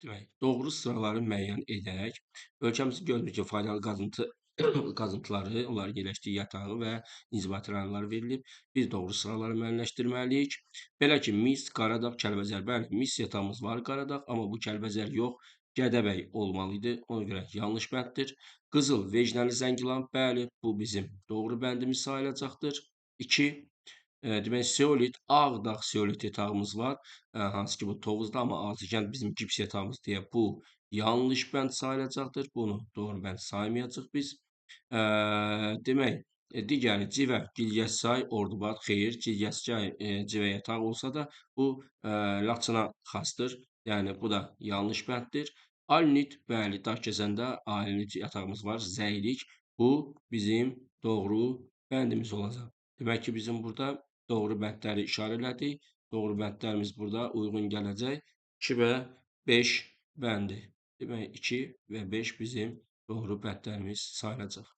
Demək, doğru sıraları müəyyən edərək, ölkəmizi görürük ki, faydalı qazıntıları, onların yerləşdiyi yatağı və inzibati rayonları verilib. Biz doğru sıraları müəyyənləşdirməliyik. Belə ki, Mis, Qaradağ, Kəlbəcər. Bəli, Mis yatağımız var Qaradağ, amma bu Kəlbəcər yox, Gədəbəy olmalı idi. Ona görə yanlış bənddir. Qızıl, Vecnəli, Zəngilan. Bəli, bu bizim doğru bəndimiz sayılacaqdır. 2. Demək, seolit, Ağdağ seolit yatağımız var. Hansı ki, bu Tovuzda, amma Azərkənd bizim gips yatağımız deyə bu yanlış bənd sayılacaqdır. Bunu doğru bənd saymayacaq biz. Demək, digəri Civə, Bilgəçay, Ordubad, xeyir, Bilgəçay, Civə yatağı olsa da bu Laçına xasdır. Yəni, bu da yanlış bənddir. Alnit, bəli, Daşkəsəndə Alnit yatağımız var. Zəylik, bu bizim doğru bəndimiz olacaq. Demək ki, bizim burada doğru bəndləri işarə elədik. Doğru bəndlərimiz burada uyğun gələcək. 2 və 5 bəndi. Demək, 2 və 5 bizim doğru bəndlərimiz sayılacaq.